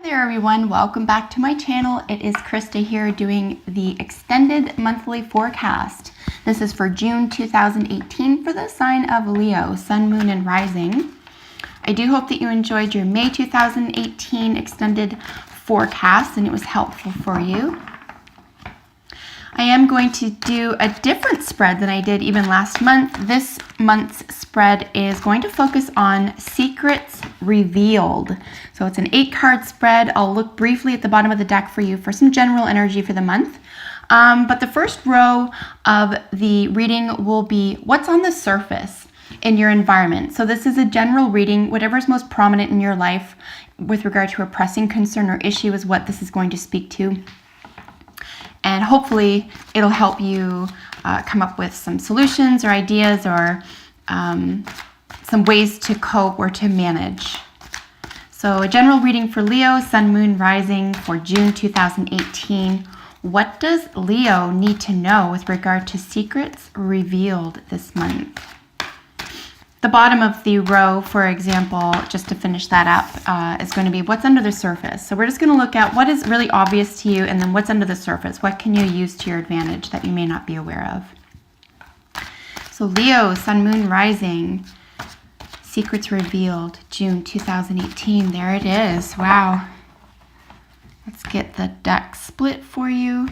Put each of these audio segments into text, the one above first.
Hey there everyone, welcome back to my channel. It is Krista here doing the extended monthly forecast. This is for June 2018 for the sign of Leo, Sun, Moon, and Rising. I do hope that you enjoyed your May 2018 extended forecast and it was helpful for you. I am going to do a different spread than I did even last month. This month's spread is going to focus on secrets revealed. So it's an 8-card spread. I'll look briefly at the bottom of the deck for you for some general energy for the month. But the first row of the reading will be what's on the surface in your environment. So this is a general reading. Whatever's most prominent in your life with regard to a pressing concern or issue is what this is going to speak to. And hopefully it'll help you come up with some solutions or ideas or some ways to cope or to manage. So a general reading for Leo, Sun, Moon, Rising for June 2018. What does Leo need to know with regard to secrets revealed this month? The bottom of the row, for example, just to finish that up, is going to be what's under the surface. So we're just going to look at what is really obvious to you and then what's under the surface. What can you use to your advantage that you may not be aware of? So Leo, Sun, Moon, Rising, secrets revealed, June 2018. There it is. Wow. Let's get the deck split for you.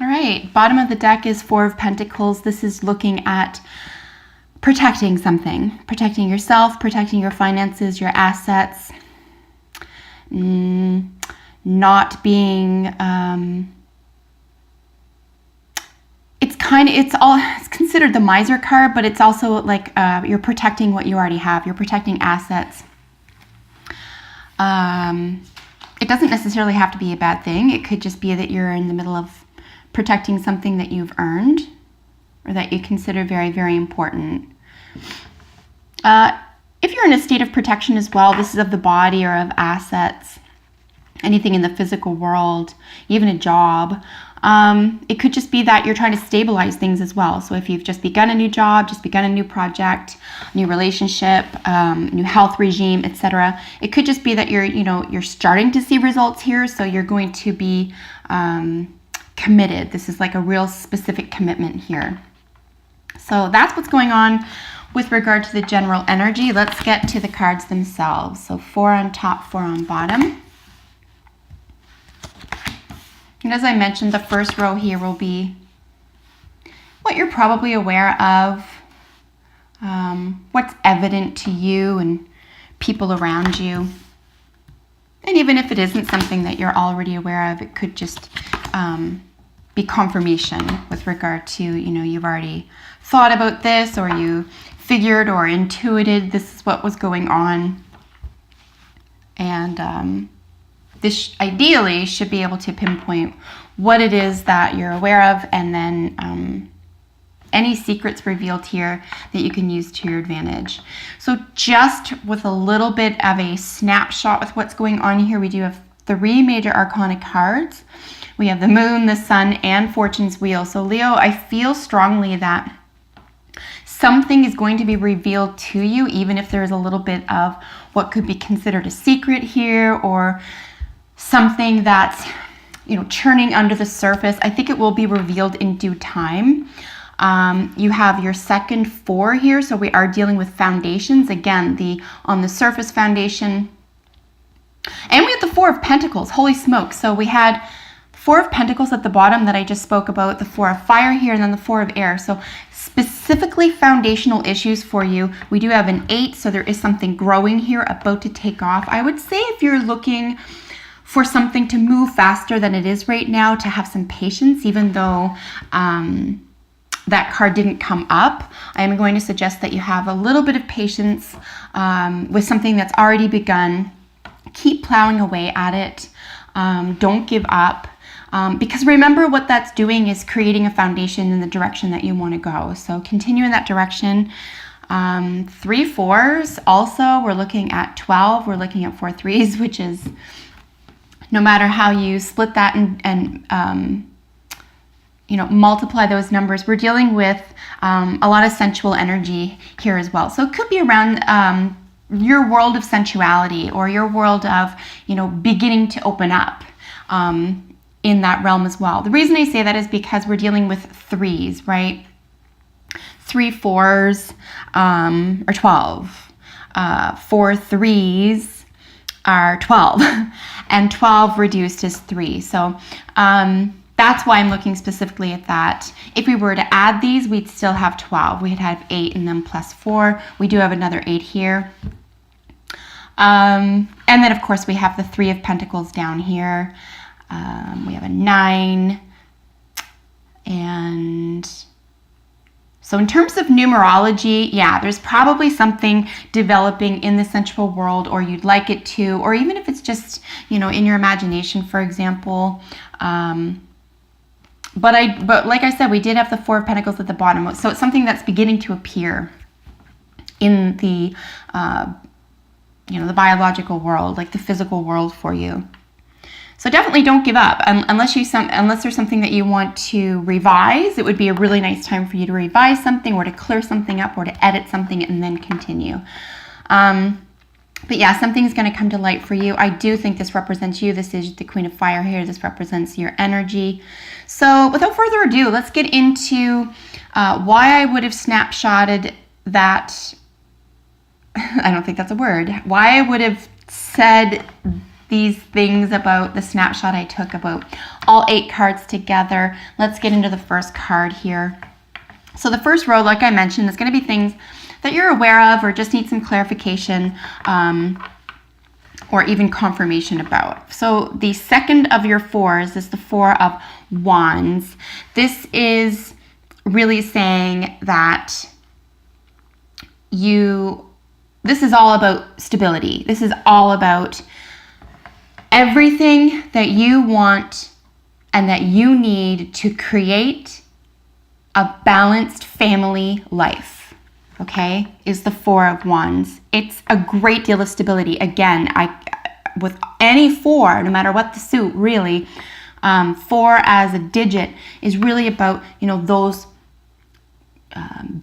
All right, bottom of the deck is 4 of Pentacles. This is looking at protecting something, protecting yourself, protecting your finances, your assets, not being, it's considered the miser card, but it's also like you're protecting what you already have. You're protecting assets. It doesn't necessarily have to be a bad thing. It could just be that you're in the middle of protecting something that you've earned or that you consider very, very important. If you're in a state of protection as well, this is of the body or of assets, anything in the physical world, even a job. It could just be that you're trying to stabilize things as well. So if you've just begun a new job, just begun a new project, new relationship, new health regime, etc., it could just be that you're starting to see results here. So you're going to be committed. This is like a real specific commitment here. So that's what's going on with regard to the general energy. Let's get to the cards themselves. So 4 on top, 4 on bottom. And as I mentioned, the first row here will be what you're probably aware of, what's evident to you and people around you. And even if it isn't something that you're already aware of, it could just be confirmation with regard to, you've already thought about this or you figured or intuited this is what was going on. And this ideally should be able to pinpoint what it is that you're aware of and then any secrets revealed here that you can use to your advantage. So just with a little bit of a snapshot with what's going on here, we do have 3 major arcana cards. We have the Moon, the Sun, and Fortune's Wheel. So Leo, I feel strongly that something is going to be revealed to you, even if there is a little bit of what could be considered a secret here or something that's, churning under the surface. I think it will be revealed in due time. You have your second 4 here, so we are dealing with foundations. Again, the on the surface foundation. And we have the 4 of Pentacles. Holy smoke. So we had 4 of Pentacles at the bottom that I just spoke about, the 4 of Fire here, and then the 4 of Air. So specifically foundational issues for you. We do have an 8, so there is something growing here about to take off. I would say if you're looking for something to move faster than it is right now, to have some patience, even though that card didn't come up, I am going to suggest that you have a little bit of patience with something that's already begun. Keep plowing away at it. Don't give up. Because remember, what that's doing is creating a foundation in the direction that you want to go. So continue in that direction. 3 4s also, we're looking at 12. We're looking at 4 3s, which is, no matter how you split that and multiply those numbers, we're dealing with a lot of sensual energy here as well. So it could be around your world of sensuality, or your world of, beginning to open up in that realm as well. The reason I say that is because we're dealing with threes, right? 3 4s are 12. 4 3s are 12. And 12 reduced is 3. So that's why I'm looking specifically at that. If we were to add these, we'd still have 12. We'd have 8 and then plus 4. We do have another 8 here. And then, of course, we have the 3 of Pentacles down here. We have a 9. And so in terms of numerology, yeah, there's probably something developing in the sensual world, or you'd like it to, or even if it's just, in your imagination, for example. But like I said, we did have the 4 of Pentacles at the bottom. So it's something that's beginning to appear in the, the biological world, like the physical world for you. So definitely don't give up unless there's something that you want to revise. It would be a really nice time for you to revise something, or to clear something up, or to edit something and then continue. But yeah, something's going to come to light for you. I do think this represents you. This is the Queen of Fire here. This represents your energy. So without further ado, let's get into why I would have snapshotted that. I don't think that's a word. Why I would have said these things about the snapshot I took about all 8 cards together. Let's get into the first card here. So the first row, like I mentioned, is going to be things that you're aware of or just need some clarification or even confirmation about. So the second of your 4s is the 4 of Wands. This is really saying that this is all about stability. This is all about everything that you want and that you need to create a balanced family life, okay, is the 4 of Wands. It's a great deal of stability. Again, with any 4, no matter what the suit, really, 4 as a digit is really about, those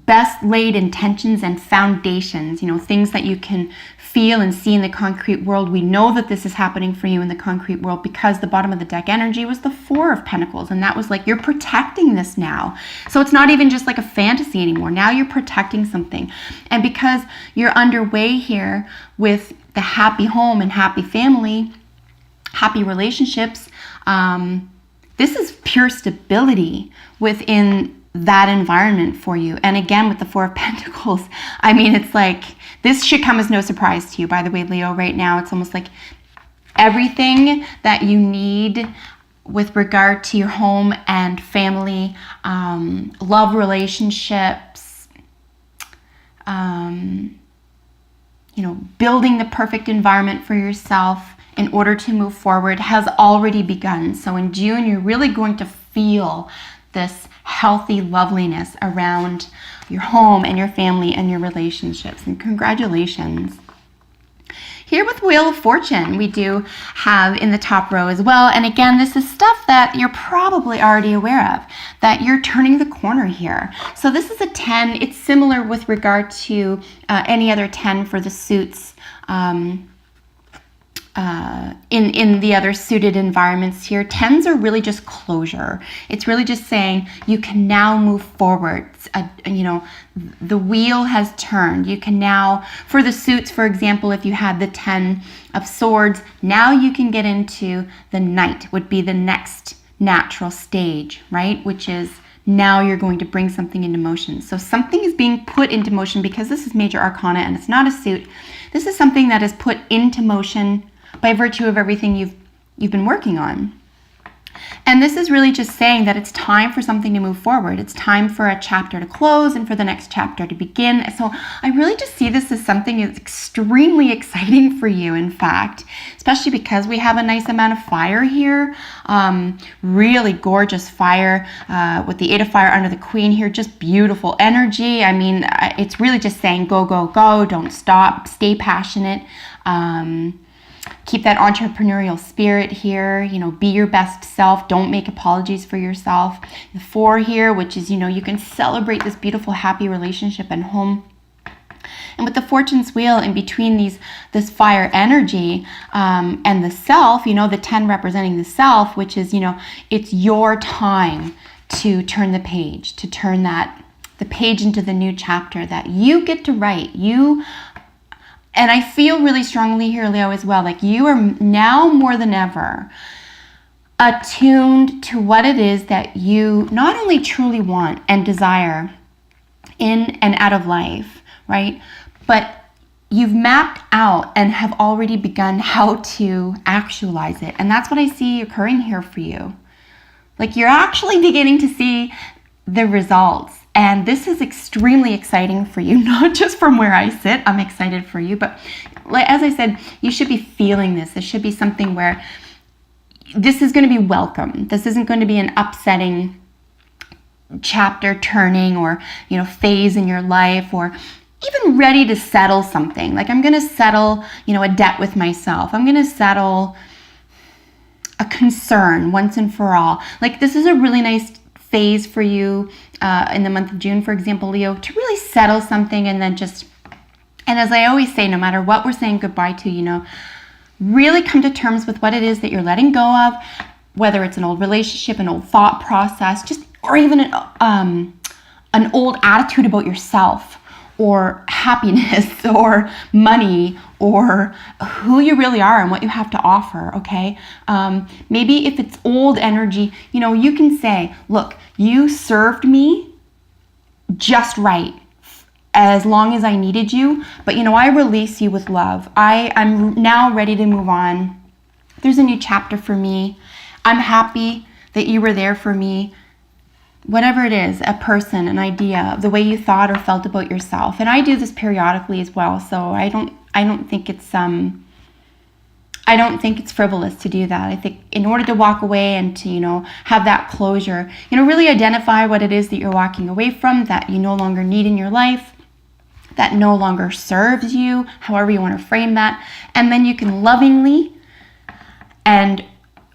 best laid intentions and foundations, things that you can feel and see in the concrete world. We know that this is happening for you in the concrete world because the bottom of the deck energy was the 4 of Pentacles, and that was like, you're protecting this now. So it's not even just like a fantasy anymore. Now you're protecting something. And because you're underway here with the happy home and happy family, happy relationships, this is pure stability within that environment for you. And again, with the 4 of Pentacles, I mean, it's like, this should come as no surprise to you, by the way, Leo. Right now, it's almost like everything that you need with regard to your home and family, love relationships, building the perfect environment for yourself in order to move forward has already begun. So in June, you're really going to feel this healthy loveliness around your home and your family and your relationships. And congratulations. Here with Wheel of Fortune, we do have in the top row as well. And again, this is stuff that you're probably already aware of, that you're turning the corner here. So this is a 10. It's similar with regard to any other 10 for the suits in the other suited environments here. 10s are really just closure. It's really just saying you can now move forward. The wheel has turned. You can now, for the suits, for example, if you had the 10 of Swords, now you can get into the Knight, would be the next natural stage, right? Which is now you're going to bring something into motion. So something is being put into motion because this is major arcana and it's not a suit. This is something that is put into motion by virtue of everything you've been working on. And this is really just saying that it's time for something to move forward. It's time for a chapter to close and for the next chapter to begin. So I really just see this as something that's extremely exciting for you, in fact, especially because we have a nice amount of fire here. Really gorgeous fire with the 8 of Fire under the Queen here. Just beautiful energy. I mean, it's really just saying go, go, go. Don't stop. Stay passionate. keep that entrepreneurial spirit here, be your best self. Don't make apologies for yourself. The 4 here, which is, you can celebrate this beautiful, happy relationship and home. And with the Fortune's wheel in between this fire energy and the self, the 10 representing the self, which is, it's your time to turn the page, to turn the page into the new chapter that you get to write. And I feel really strongly here, Leo, as well, like you are now more than ever attuned to what it is that you not only truly want and desire in and out of life, right? But you've mapped out and have already begun how to actualize it. And that's what I see occurring here for you. Like you're actually beginning to see the results. And this is extremely exciting for you, not just from where I sit. I'm excited for you, but as I said, you should be feeling this. This should be something where this is going to be welcome. This isn't going to be an upsetting chapter turning or, phase in your life, or even ready to settle something. Like I'm going to settle, a debt with myself. I'm going to settle a concern once and for all. Like this is a really nice phase for you in the month of June, for example, Leo, to really settle something and then and as I always say, no matter what we're saying goodbye to, really come to terms with what it is that you're letting go of, whether it's an old relationship, an old thought process, or even an old attitude about yourself, or happiness, or money, or who you really are and what you have to offer, okay? Maybe if it's old energy, you can say, look, you served me just right as long as I needed you, but I release you with love. I'm now ready to move on. There's a new chapter for me. I'm happy that you were there for me. Whatever it is, a person, an idea, the way you thought or felt about yourself. And I do this periodically as well, so I don't think it's frivolous to do that. I think in order to walk away and to, have that closure, really identify what it is that you're walking away from, that you no longer need in your life, that no longer serves you, however you want to frame that. And then you can lovingly and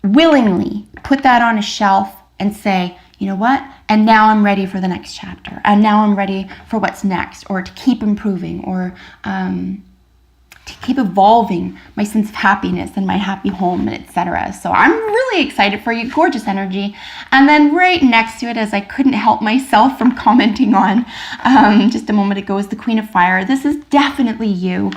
willingly put that on a shelf and say, you know what? And now I'm ready for the next chapter. And now I'm ready for what's next, or to keep improving, or to keep evolving my sense of happiness and my happy home, etc. So I'm really excited for you. Gorgeous energy. And then right next to it, as I couldn't help myself from commenting on just a moment ago, is the Queen of Fire. This is definitely you.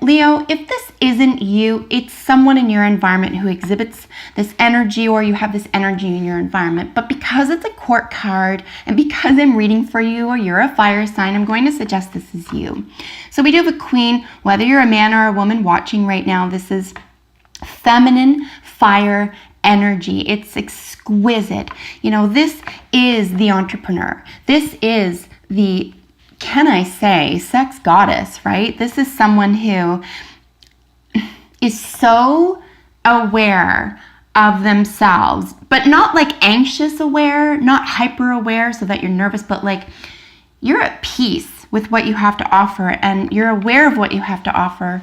Leo, if this isn't you, it's someone in your environment who exhibits this energy, or you have this energy in your environment. But because it's a court card, and because I'm reading for you, or you're a fire sign, I'm going to suggest this is you. So we do have a queen, whether you're a man or a woman watching right now. This is feminine fire energy. It's exquisite. This is the entrepreneur. This is the, can I say, sex goddess, right? This is someone who is so aware of themselves, but not like anxious aware, not hyper aware so that you're nervous, but like you're at peace with what you have to offer, and you're aware of what you have to offer.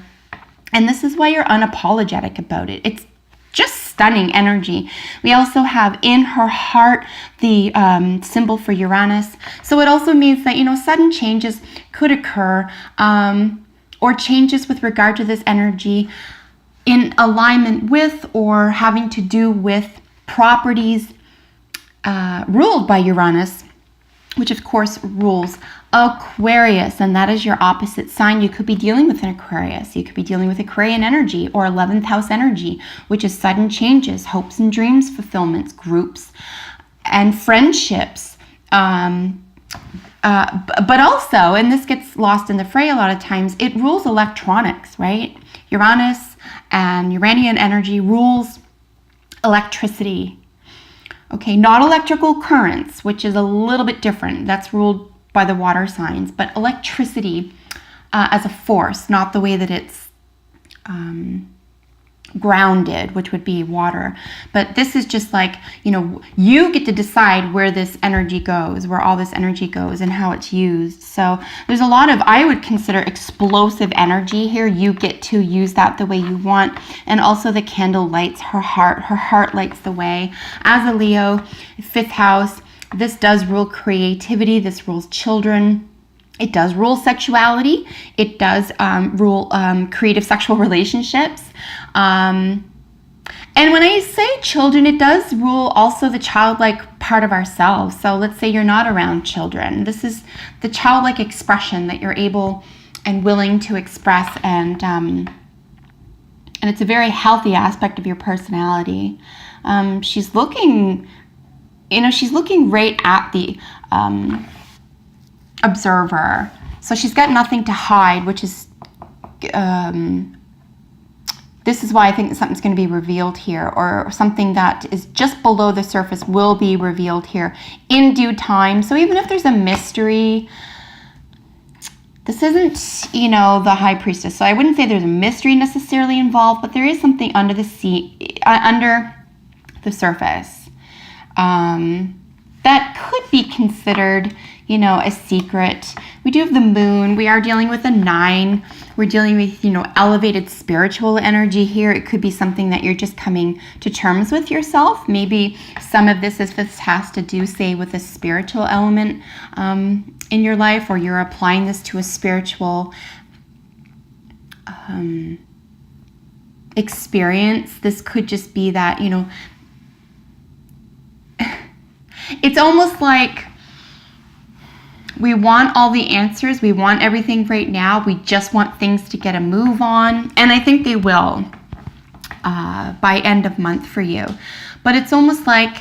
And this is why you're unapologetic about it. It's just stunning energy. We also have in her heart the symbol for Uranus. So it also means that, sudden changes could occur, or changes with regard to this energy in alignment with or having to do with properties ruled by Uranus, which of course rules Aquarius, and that is your opposite sign. You could be dealing with an Aquarius. You could be dealing with Aquarian energy or 11th house energy, which is sudden changes, hopes and dreams, fulfillments, groups, and friendships. But also, and this gets lost in the fray a lot of times, it rules electronics, right? Uranus and Uranian energy rules electricity. Okay, not electrical currents, which is a little bit different. That's ruled by the water signs, but electricity as a force, not the way that it's grounded, which would be water. But this is just like, you get to decide where this energy goes, where all this energy goes and how it's used. So there's a lot of, I would consider, explosive energy here. You get to use that the way you want. And also the candle lights her heart. Her heart lights the way. As a Leo, 5th house, this does rule creativity. This rules children. It does rule sexuality. It does rule creative sexual relationships. And when I say children, it does rule also the childlike part of ourselves. So let's say you're not around children. This is the childlike expression that you're able and willing to express, and it's a very healthy aspect of your personality. She's looking right at the observer. So she's got nothing to hide, which is, this is why I think something's going to be revealed here, or something that is just below the surface will be revealed here in due time. So even if there's a mystery, this isn't, the high priestess. So I wouldn't say there's a mystery necessarily involved, but there is something under the surface that could be considered, a secret. We do have the moon. We are dealing with a 9. We're dealing with, elevated spiritual energy here. It could be something that you're just coming to terms with yourself. Maybe some of this has to do, say, with a spiritual element in your life, or you're applying this to a spiritual experience. This could just be that, it's almost like we want all the answers. We want everything right now. We just want things to get a move on. And I think they will by end of month for you. But it's almost like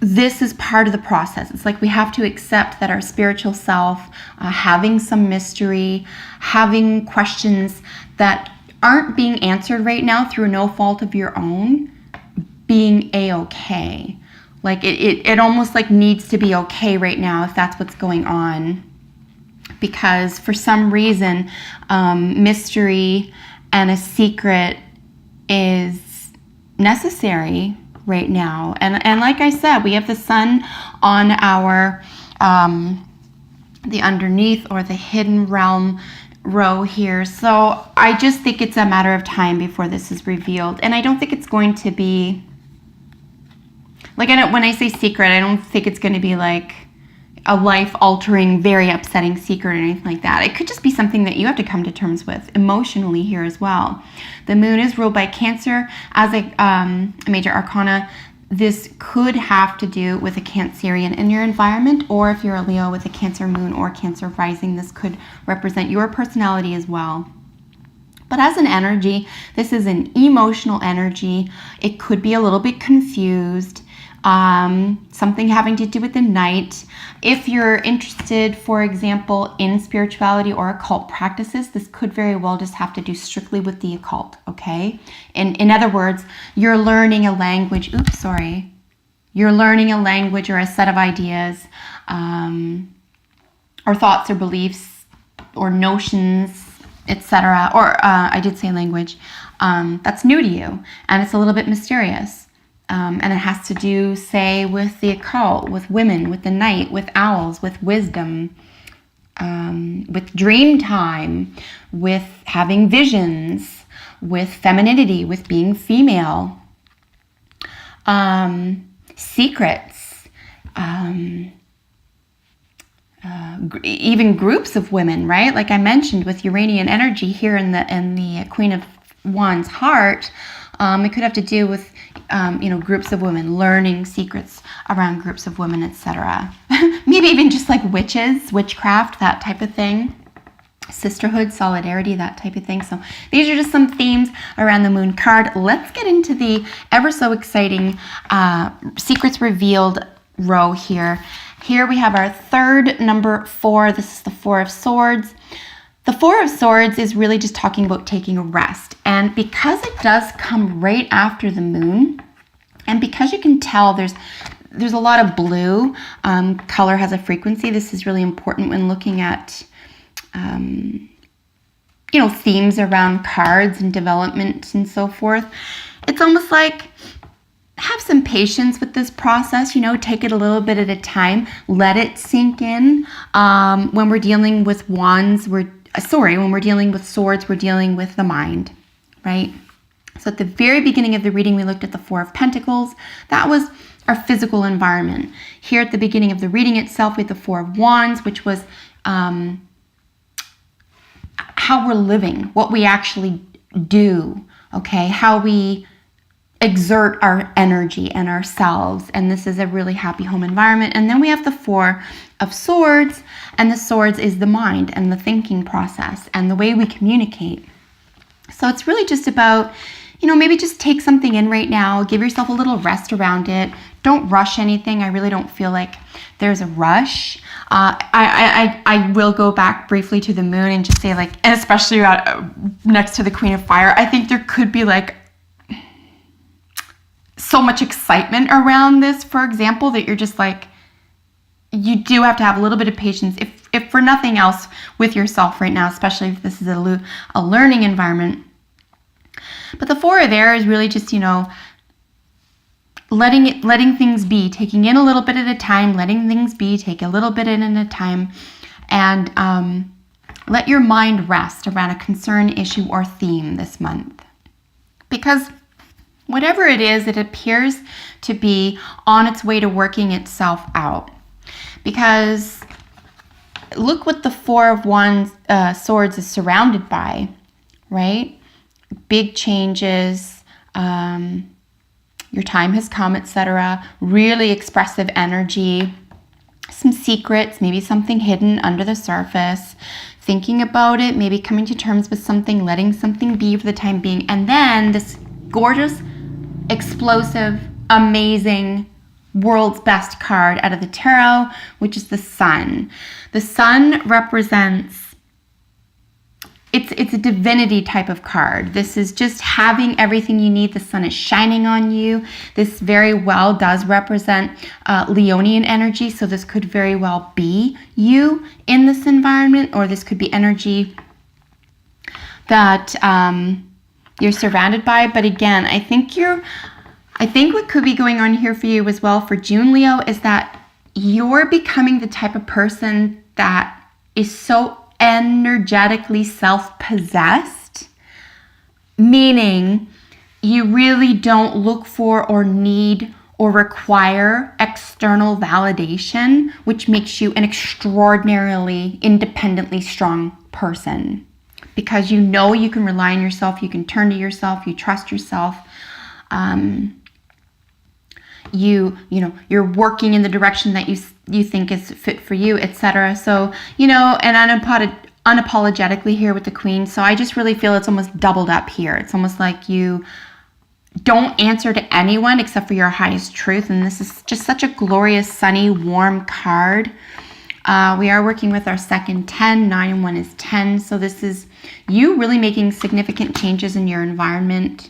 this is part of the process. It's like we have to accept that our spiritual self, having some mystery, having questions that aren't being answered right now through no fault of your own, being a-okay. Like it almost like needs to be okay right now if that's what's going on. Because for some reason, mystery and a secret is necessary right now. And like I said, we have the sun on our, the underneath or the hidden realm row here. So I just think it's a matter of time before this is revealed. And I don't think it's going to be, like, when I say secret, I don't think it's going to be like a life-altering, very upsetting secret or anything like that. It could just be something that you have to come to terms with emotionally here as well. The moon is ruled by Cancer as a major arcana. This could have to do with a Cancerian in your environment, or if you're a Leo with a Cancer moon or Cancer rising, this could represent your personality as well. But as an energy, this is an emotional energy. It could be a little bit confused. Something having to do with the night. If you're interested, for example, in spirituality or occult practices, this could very well just have to do strictly with the occult, okay? In other words, you're learning a language, you're learning a language or a set of ideas, or thoughts or beliefs or notions, etc. Or I did say language, that's new to you, and it's a little bit mysterious. And it has to do, say, with the occult, with women, with the night, with owls, with wisdom, with dream time, with having visions, with femininity, with being female, secrets, even groups of women, right? Like I mentioned, with Uranian energy here in the Queen of Wands heart, it could have to do with groups of women, learning secrets around groups of women, etc. Maybe even just like witches, witchcraft, that type of thing. Sisterhood, solidarity, that type of thing. So these are just some themes around the moon card. Let's get into the ever so exciting secrets revealed row here. Here we have our third, number 4. This is the 4 of Swords. The 4 of Swords is really just talking about taking a rest. And because it does come right after the moon, and because you can tell there's a lot of blue, color has a frequency. This is really important when looking at themes around cards and development and so forth. It's almost like have some patience with this process, take it a little bit at a time, let it sink in. When we're dealing with wands, when we're dealing with swords, we're dealing with the mind, right? So at the very beginning of the reading, we looked at the Four of Pentacles. That was our physical environment. Here at the beginning of the reading itself, we had the Four of Wands, which was how we're living, what we actually do, okay? How we exert our energy and ourselves. And this is a really happy home environment. And then we have the Four of Swords, and the swords is the mind and the thinking process and the way we communicate. So it's really just about, maybe just take something in right now, give yourself a little rest around it. Don't rush anything. I really don't feel like there's a rush. I will go back briefly to the moon and just say, and especially next to the Queen of Fire, I think there could be so much excitement around this, for example, that you're just you do have to have a little bit of patience, if for nothing else, with yourself right now, especially if this is a learning environment. But the Four of Air is really just, letting things be, taking in a little bit at a time, letting things be, take a little bit in at a time, and let your mind rest around a concern, issue, or theme this month. Because whatever it is, it appears to be on its way to working itself out. Because look what the Four of Wands, Swords is surrounded by, right? Big changes, your time has come, etc. Really expressive energy, some secrets, maybe something hidden under the surface, thinking about it, maybe coming to terms with something, letting something be for the time being. And then this gorgeous, explosive, amazing, world's best card out of the tarot, which is the Sun. The Sun represents, it's a divinity type of card. This is just having everything you need. The sun is shining on you. This very well does represent Leonian energy, so this could very well be you in this environment, or this could be energy that you're surrounded by. But again, I think what could be going on here for you as well for June, Leo, is that you're becoming the type of person that is so energetically self-possessed, meaning you really don't look for or need or require external validation, which makes you an extraordinarily independently strong person. Because you can rely on yourself, you can turn to yourself, you trust yourself. You're working in the direction that you think is fit for you, etc. So, and unapologetically here with the Queen. So I just really feel it's almost doubled up here. It's almost like you don't answer to anyone except for your highest truth. And this is just such a glorious, sunny, warm card. We are working with our second 10. 9 and 1 is 10. So this is you really making significant changes in your environment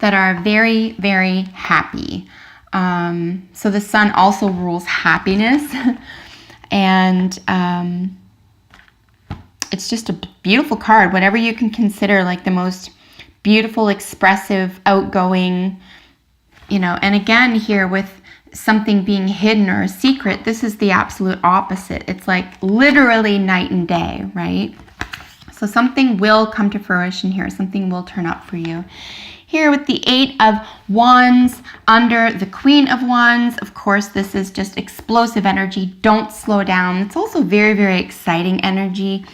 that are very, very happy. So the Sun also rules happiness. And it's just a beautiful card. Whatever you can consider the most beautiful, expressive, outgoing, and again here with something being hidden or a secret, this is the absolute opposite. It's literally night and day, right? So something will come to fruition here. Something will turn up for you. Here with the 8 of Wands under the Queen of Wands, of course, this is just explosive energy. Don't slow down. It's also very, very exciting energy.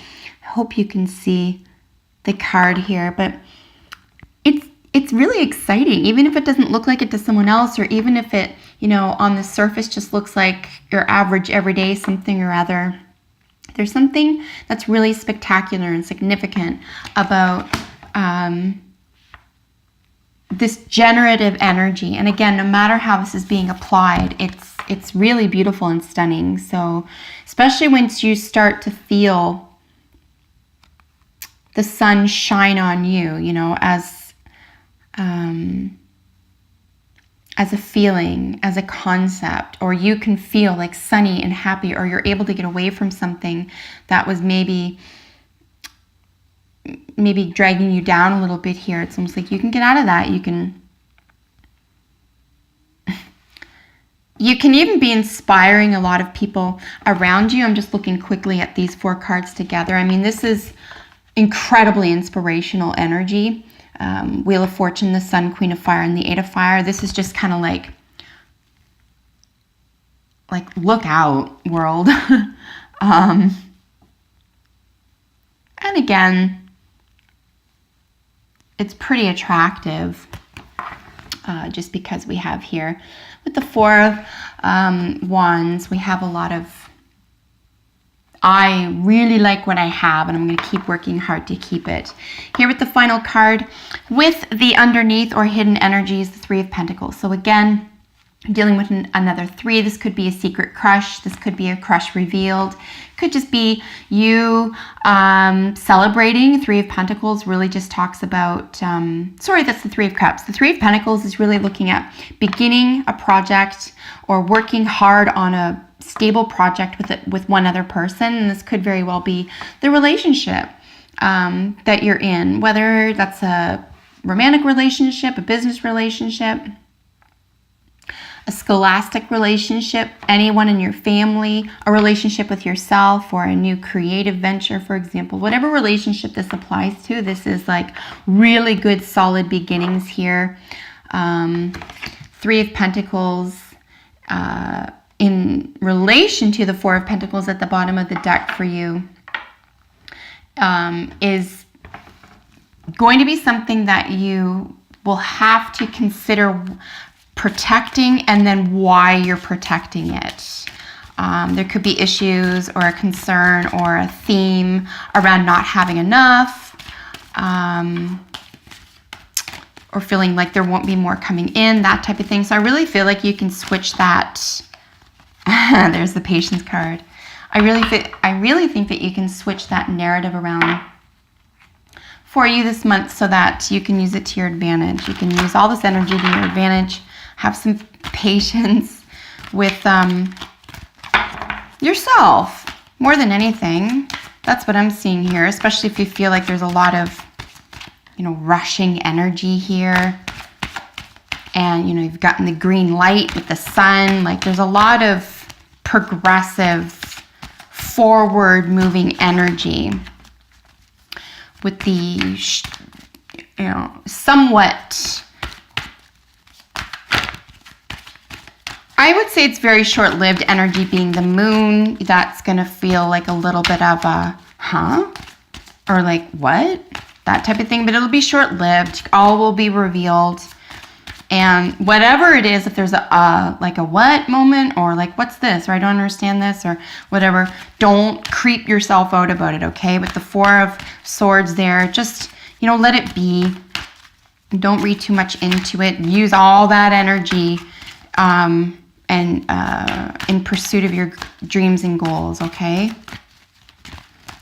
I hope you can see the card here, but it's really exciting, even if it doesn't look like it to someone else, or even if it, on the surface just looks like your average everyday something or other. There's something that's really spectacular and significant about this generative energy. And again, no matter how this is being applied, it's really beautiful and stunning. So especially once you start to feel the sun shine on you, as a feeling, as a concept, or you can feel sunny and happy, or you're able to get away from something that was maybe maybe dragging you down a little bit here. It's almost like you can get out of that. You can even be inspiring a lot of people around you. I'm just looking quickly at these 4 cards together. I mean, this is incredibly inspirational energy. Wheel of Fortune, the Sun, Queen of Fire, and the 8 of Fire. This is just kind of like look out, world. And again, it's pretty attractive, just because we have here with the 4 of Wands, we have a lot of, I really like what I have, and I'm going to keep working hard to keep it. Here with the final card, with the underneath or hidden energies, the 3 of Pentacles. So again, dealing with another 3. This could be a secret crush. This could be a crush revealed. Could just be you celebrating. 3 of Pentacles really just talks about, sorry, that's the 3 of Cups. The 3 of Pentacles is really looking at beginning a project or working hard on a stable project with one other person. And this could very well be the relationship that you're in, whether that's a romantic relationship, a business relationship, a scholastic relationship, anyone in your family, a relationship with yourself, or a new creative venture, for example. Whatever relationship this applies to, this is like really good, solid beginnings here. 3 of Pentacles in relation to the 4 of Pentacles at the bottom of the deck for you is going to be something that you will have to consider protecting, and then why you're protecting it. There could be issues or a concern or a theme around not having enough, or feeling like there won't be more coming in, that type of thing. So I really feel like you can switch that. There's the Patience card. I really think that you can switch that narrative around for you this month so that you can use it to your advantage. You can use all this energy to your advantage. Have some patience with yourself more than anything. That's what I'm seeing here, especially if you feel like there's a lot of, rushing energy here. And, you've gotten the green light with the sun. Like there's a lot of progressive, forward moving energy with the, somewhat, I would say it's very short-lived energy, being the moon. That's going to feel like a little bit of a, huh? Or like, what? That type of thing. But it'll be short-lived. All will be revealed. And whatever it is, if there's a what moment, or like, what's this? Or I don't understand this, or whatever, don't creep yourself out about it, okay? With the 4 of Swords there, just, let it be. Don't read too much into it. Use all that energy and in pursuit of your dreams and goals, okay?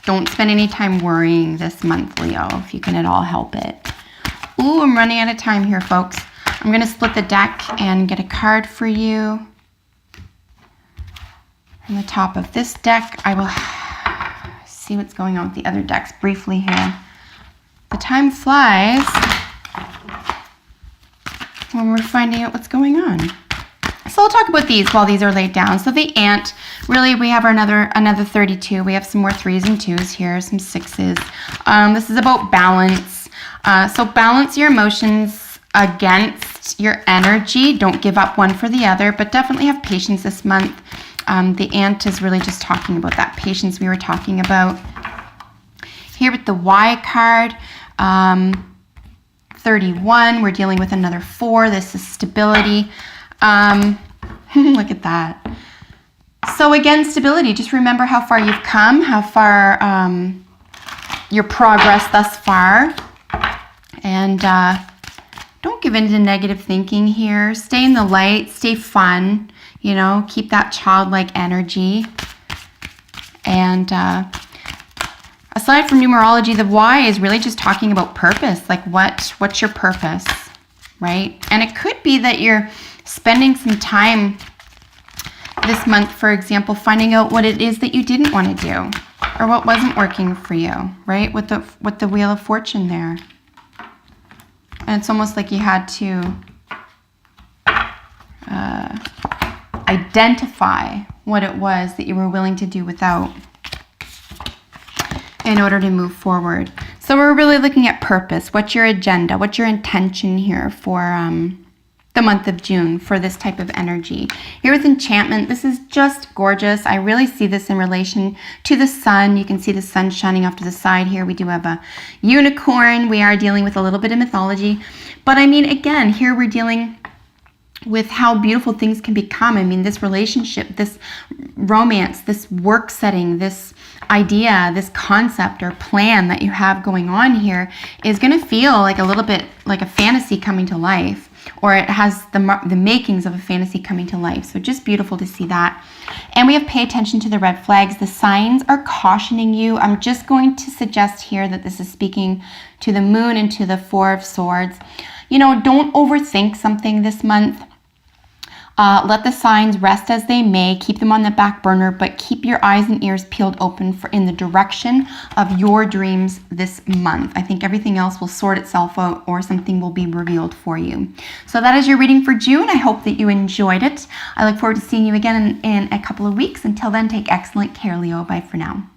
Don't spend any time worrying this month, Leo, if you can at all help it. Ooh, I'm running out of time here, folks. I'm going to split the deck and get a card for you. On the top of this deck, I will see what's going on with the other decks briefly here. The time flies when we're finding out what's going on. So I'll talk about these while these are laid down. So the ant, really we have another 32. We have some more 3s and 2s here, some 6s. This is about balance. So balance your emotions against your energy. Don't give up one for the other, but definitely have patience this month. The ant is really just talking about that patience we were talking about. Here with the Y card, 31, we're dealing with another 4. This is stability. Look at that. So again, stability. Just remember how far you've come, how far your progress thus far. And don't give in to negative thinking here. Stay in the light, stay fun, keep that childlike energy. And aside from numerology, the Y is really just talking about purpose. Like what's your purpose, right? And it could be that you're spending some time this month, for example, finding out what it is that you didn't want to do. Or what wasn't working for you, right? With the Wheel of Fortune there. And it's almost like you had to identify what it was that you were willing to do without in order to move forward. So we're really looking at purpose. What's your agenda? What's your intention here for the month of June for this type of energy? Here with enchantment, this is just gorgeous. I really see this in relation to the sun. You can see the sun shining off to the side here. We do have a unicorn. We are dealing with a little bit of mythology. But I mean, again, here we're dealing with how beautiful things can become. I mean, this relationship, this romance, this work setting, this idea, this concept or plan that you have going on here is going to feel like a little bit like a fantasy coming to life, or it has the makings of a fantasy coming to life. So just beautiful to see that. And we have pay attention to the red flags. The signs are cautioning you. I'm just going to suggest here that this is speaking to the moon and to the Four of Swords. You know, don't overthink something this month. Let the signs rest as they may. Keep them on the back burner, but keep your eyes and ears peeled open for in the direction of your dreams this month. I think everything else will sort itself out, or something will be revealed for you. So that is your reading for June. I hope that you enjoyed it. I look forward to seeing you again in a couple of weeks. Until then, take excellent care, Leo. Bye for now.